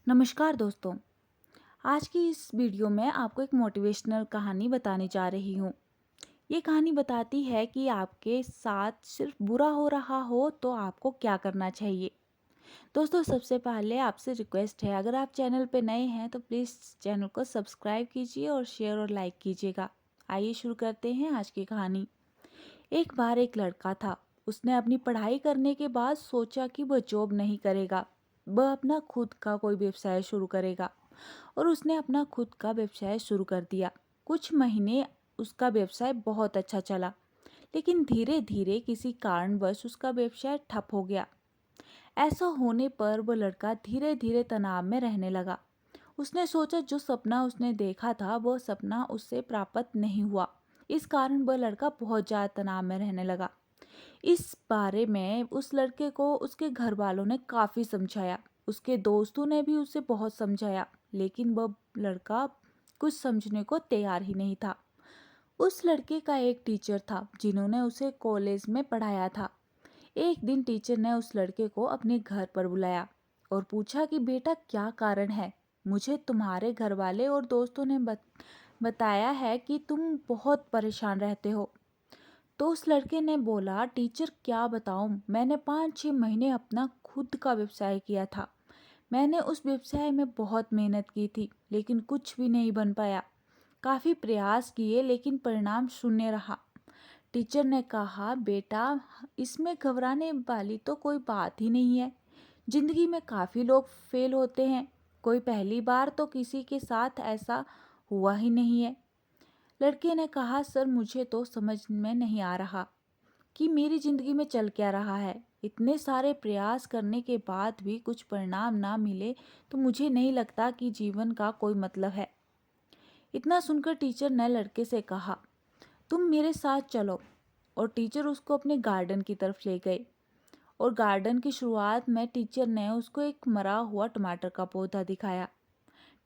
नमस्कार दोस्तों। आज की इस वीडियो में आपको एक मोटिवेशनल कहानी बताने जा रही हूँ। ये कहानी बताती है कि आपके साथ सिर्फ बुरा हो रहा हो तो आपको क्या करना चाहिए। दोस्तों, सबसे पहले आपसे रिक्वेस्ट है, अगर आप चैनल पे नए हैं तो प्लीज़ चैनल को सब्सक्राइब कीजिए और शेयर और लाइक कीजिएगा। आइए शुरू करते हैं आज की कहानी। एक बार एक लड़का था। उसने अपनी पढ़ाई करने के बाद सोचा कि वह जॉब नहीं करेगा, वह अपना खुद का कोई व्यवसाय शुरू करेगा। और उसने अपना खुद का व्यवसाय शुरू कर दिया। कुछ महीने उसका व्यवसाय बहुत अच्छा चला, लेकिन धीरे धीरे किसी कारणवश उसका व्यवसाय ठप हो गया। ऐसा होने पर वह लड़का धीरे धीरे तनाव में रहने लगा। उसने सोचा जो सपना उसने देखा था वह सपना उससे प्राप्त नहीं हुआ। इस कारण वह लड़का बहुत ज़्यादा तनाव में रहने लगा। इस बारे में उस लड़के को उसके घर वालों ने काफ़ी समझाया। उसके दोस्तों ने भी उसे बहुत समझाया, लेकिन वह लड़का कुछ समझने को तैयार ही नहीं था। उस लड़के का एक टीचर था जिन्होंने उसे कॉलेज में पढ़ाया था। एक दिन टीचर ने उस लड़के को अपने घर पर बुलाया और पूछा कि बेटा, क्या कारण है? मुझे तुम्हारे घर वाले और दोस्तों ने बताया है कि तुम बहुत परेशान रहते हो। तो उस लड़के ने बोला, टीचर क्या बताऊं, मैंने 5-6 महीने अपना खुद का व्यवसाय किया था। मैंने उस व्यवसाय में बहुत मेहनत की थी, लेकिन कुछ भी नहीं बन पाया। काफ़ी प्रयास किए लेकिन परिणाम शून्य रहा। टीचर ने कहा, बेटा, इसमें घबराने वाली तो कोई बात ही नहीं है। जिंदगी में काफ़ी लोग फेल होते हैं, कोई पहली बार तो किसी के साथ ऐसा हुआ ही नहीं है। लड़के ने कहा, सर, मुझे तो समझ में नहीं आ रहा कि मेरी ज़िंदगी में चल क्या रहा है। इतने सारे प्रयास करने के बाद भी कुछ परिणाम ना मिले तो मुझे नहीं लगता कि जीवन का कोई मतलब है। इतना सुनकर टीचर ने लड़के से कहा, तुम मेरे साथ चलो। और टीचर उसको अपने गार्डन की तरफ ले गए। और गार्डन की शुरुआत में टीचर ने उसको एक मरा हुआ टमाटर का पौधा दिखाया।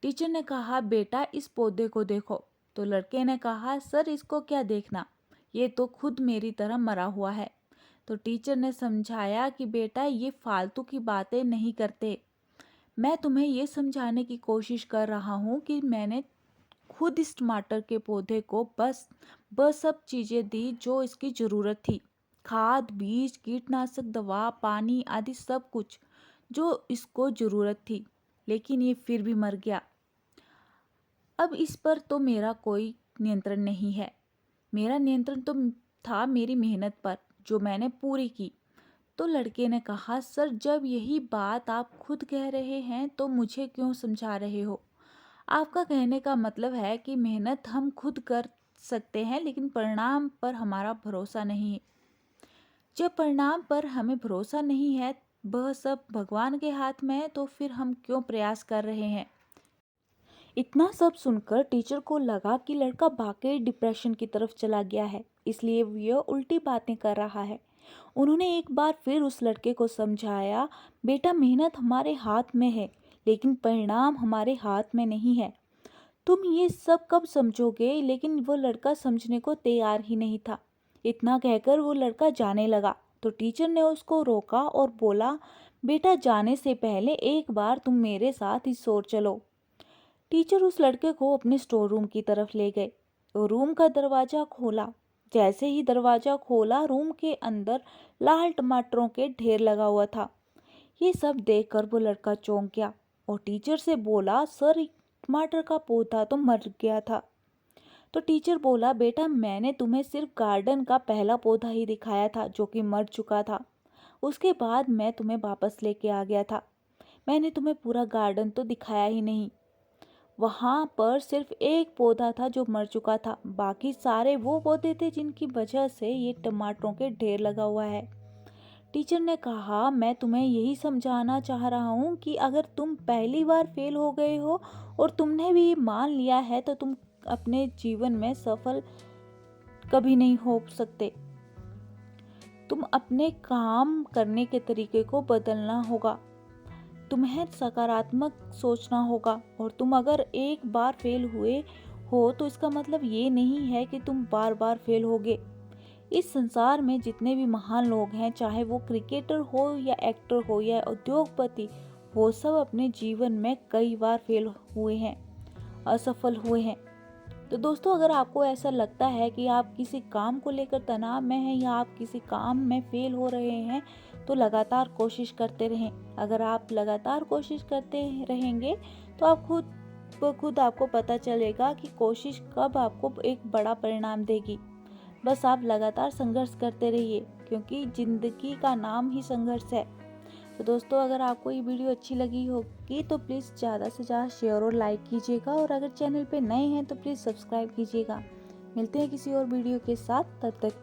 टीचर ने कहा, बेटा, इस पौधे को देखो। तो लड़के ने कहा, सर, इसको क्या देखना, ये तो खुद मेरी तरह मरा हुआ है। तो टीचर ने समझाया कि बेटा, ये फालतू की बातें नहीं करते। मैं तुम्हें ये समझाने की कोशिश कर रहा हूँ कि मैंने खुद इस टमाटर के पौधे को बस वह सब चीज़ें दी जो इसकी ज़रूरत थी। खाद, बीज, कीटनाशक दवा, पानी आदि सब कुछ जो इसको ज़रूरत थी, लेकिन ये फिर भी मर गया। अब इस पर तो मेरा कोई नियंत्रण नहीं है। मेरा नियंत्रण तो था मेरी मेहनत पर, जो मैंने पूरी की। तो लड़के ने कहा, सर, जब यही बात आप खुद कह रहे हैं तो मुझे क्यों समझा रहे हो? आपका कहने का मतलब है कि मेहनत हम खुद कर सकते हैं, लेकिन परिणाम पर हमारा भरोसा नहीं है। जब परिणाम पर हमें भरोसा नहीं है, वह सब भगवान के हाथ में है, तो फिर हम क्यों प्रयास कर रहे हैं? इतना सब सुनकर टीचर को लगा कि लड़का वाकई डिप्रेशन की तरफ चला गया है, इसलिए वह उल्टी बातें कर रहा है। उन्होंने एक बार फिर उस लड़के को समझाया, बेटा, मेहनत हमारे हाथ में है, लेकिन परिणाम हमारे हाथ में नहीं है। तुम ये सब कब समझोगे? लेकिन वो लड़का समझने को तैयार ही नहीं था। इतना कहकर वो लड़का जाने लगा तो टीचर ने उसको रोका और बोला, बेटा, जाने से पहले एक बार तुम मेरे साथ इस ओर चलो। टीचर उस लड़के को अपने स्टोर रूम की तरफ ले गए और रूम का दरवाजा खोला। जैसे ही दरवाजा खोला, रूम के अंदर लाल टमाटरों के ढेर लगा हुआ था। ये सब देखकर वो लड़का चौंक गया और टीचर से बोला, सर, टमाटर का पौधा तो मर गया था। तो टीचर बोला, बेटा, मैंने तुम्हें सिर्फ गार्डन का पहला पौधा ही दिखाया था जो कि मर चुका था। उसके बाद मैं तुम्हें वापस लेके आ गया था। मैंने तुम्हें पूरा गार्डन तो दिखाया ही नहीं। वहाँ पर सिर्फ एक पौधा था जो मर चुका था, बाकी सारे वो पौधे थे जिनकी वजह से ये टमाटरों के ढेर लगा हुआ है। टीचर ने कहा, मैं तुम्हें यही समझाना चाह रहा हूँ कि अगर तुम पहली बार फेल हो गए हो और तुमने भी मान लिया है तो तुम अपने जीवन में सफल कभी नहीं हो सकते। तुम अपने काम करने के तरीके को बदलना होगा। तुम्हें सकारात्मक सोचना होगा और तुम अगर एक बार फेल हुए हो तो इसका मतलब ये नहीं है कि तुम बार बार फेल होगे। इस संसार में जितने भी महान लोग हैं, चाहे वो क्रिकेटर हो या एक्टर हो या उद्योगपति, वो सब अपने जीवन में कई बार फेल हुए हैं, असफल हुए हैं। तो दोस्तों, अगर आपको ऐसा लगता है कि आप किसी काम को लेकर तनाव में हैं या आप किसी काम में फेल हो रहे हैं, तो लगातार कोशिश करते रहें। अगर आप लगातार कोशिश करते रहेंगे तो आप खुद ब खुद आपको पता चलेगा कि कोशिश कब आपको एक बड़ा परिणाम देगी। बस आप लगातार संघर्ष करते रहिए, क्योंकि ज़िंदगी का नाम ही संघर्ष है। तो दोस्तों, अगर आपको ये वीडियो अच्छी लगी होगी तो प्लीज़ ज़्यादा से ज़्यादा शेयर और लाइक कीजिएगा, और अगर चैनल पे नए हैं तो प्लीज़ सब्सक्राइब कीजिएगा। मिलते हैं किसी और वीडियो के साथ, तब तक